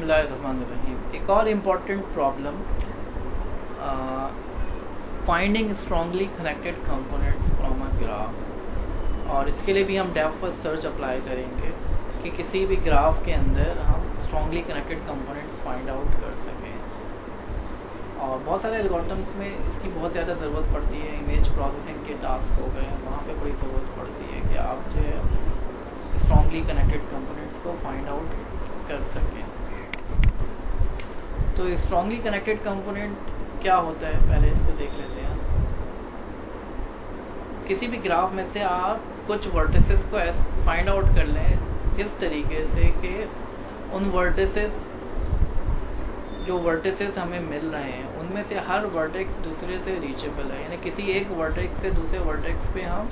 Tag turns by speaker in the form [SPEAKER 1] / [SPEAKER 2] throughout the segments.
[SPEAKER 1] बिस्मिल्लाहिर्रहमानिर्रहीम। एक और important problem, finding strongly connected components from a graph. और इसके लिए भी हम डेप्थ फर्स्ट सर्च अप्लाई करेंगे कि किसी भी ग्राफ के अंदर हम strongly connected components find out कर सकें। और बहुत सारे एल्गोरिथम्स में इसकी बहुत ज़्यादा ज़रूरत पड़ती है। इमेज प्रोसेसिंग के टास्क हो गए, वहाँ पे बड़ी ज़रूरत पड़ती है कि आप जो है स्ट्रॉन्गली कनेक्टेड कंपोनेंट्स को फाइंड आउट कर सकें। तो स्ट्रॉन्गली कनेक्टेड कंपोनेंट क्या होता है, पहले इसको देख लेते हैं। किसी भी ग्राफ में से आप कुछ वर्टिसेस को फाइंड आउट कर लें इस तरीके से कि उन वर्टिसेस जो वर्टिसेस हमें मिल रहे हैं उनमें से हर वर्टेक्स दूसरे से रीचेबल है, यानी किसी एक वर्टेक्स से दूसरे वर्टेक्स पे हम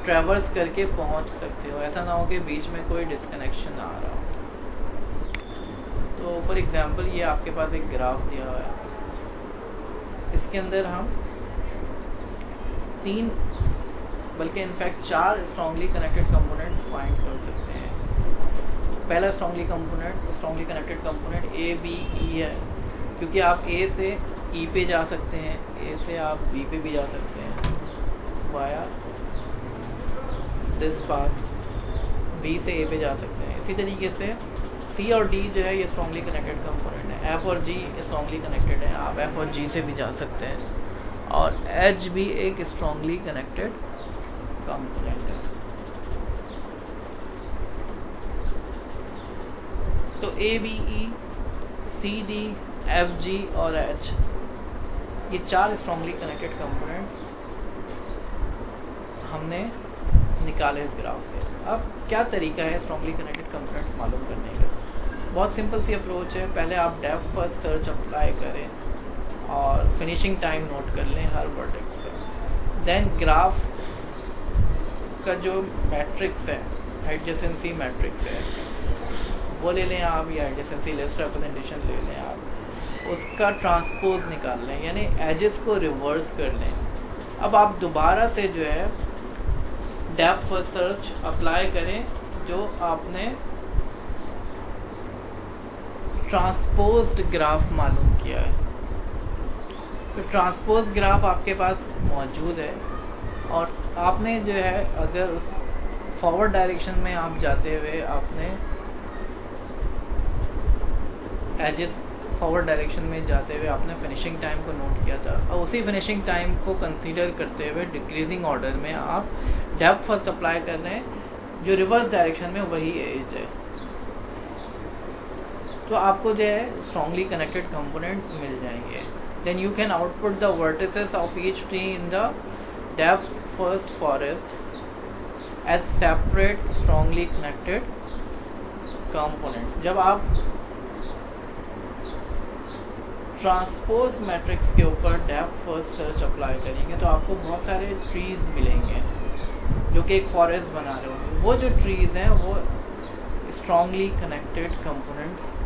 [SPEAKER 1] ट्रैवर्स करके पहुंच सकते हो। ऐसा ना हो कि बीच में कोई डिस्कनेक्शन आ रहा हो। तो फॉर एग्जांपल ये आपके पास एक ग्राफ दिया हुआ है, इसके अंदर हम 3 बल्कि in fact 4 strongly connected components find कर सकते हैं। पहला strongly connected component A B E है, क्योंकि आप ए से ई पे जा सकते हैं, ए से आप बी पे भी जा सकते हैं वाया दिस पाथ, बी से ए पे जा सकते हैं। इसी तरीके से सी और डी जो है ये स्ट्रॉन्गली कनेक्टेड कंपोनेंट है। एफ और जी स्ट्रॉन्गली कनेक्टेड है, आप एफ और जी से भी जा सकते हैं। और एच भी एक स्ट्रॉन्गली कनेक्टेड कंपोनेंट है। तो A B E C D F G और एच ये 4 स्ट्रॉन्गली कनेक्टेड कंपोनेंट्स हमने निकाले इस ग्राफ से। अब क्या तरीका है स्ट्रॉन्गली कनेक्टेड कंपोनेंट्स मालूम करने का? बहुत सिंपल सी अप्रोच है। पहले आप डेप्थ फर्स्ट सर्च अप्लाई करें और फिनिशिंग टाइम नोट कर लें हर वर्टेक्स का। देन ग्राफ का जो मैट्रिक्स है, एडजेसेंसी मैट्रिक्स है, वो ले लें आप, या एडजेसेंसी लिस्ट रिप्रेजेंटेशन ले लें आप, उसका ट्रांसपोज निकाल लें, यानी एजेस को रिवर्स कर लें। अब आप दोबारा से जो है डेप्थ फर्स्ट सर्च अप्लाई करें जो आपने ट्रांसपोज्ड ग्राफ मालूम किया है। तो ट्रांसपोज ग्राफ आपके पास मौजूद है और आपने जो है अगर फॉरवर्ड डायरेक्शन में आप जाते हुए आपने एजेस फॉरवर्ड डायरेक्शन में जाते हुए आपने फिनिशिंग टाइम को नोट किया था, और उसी फिनिशिंग टाइम को कंसीडर करते हुए डिक्रीजिंग ऑर्डर में आप डेप्थ फर्स्ट अप्लाई कर रहे हैं, जो रिवर्स डायरेक्शन में वही एज है। तो आपको जो है स्ट्रॉन्गली कनेक्टेड कंपोनेंट्स मिल जाएंगे। Then you can output the vertices of each tree in the depth first forest as separate strongly connected components. जब आप ट्रांसपोज मैट्रिक्स के ऊपर डेप्थ फर्स्ट सर्च अप्लाई करेंगे तो आपको बहुत सारे ट्रीज मिलेंगे जो कि एक फॉरेस्ट बना रहे होंगे। वो जो ट्रीज हैं वो स्ट्रॉन्गली कनेक्टेड कंपोनेंट्स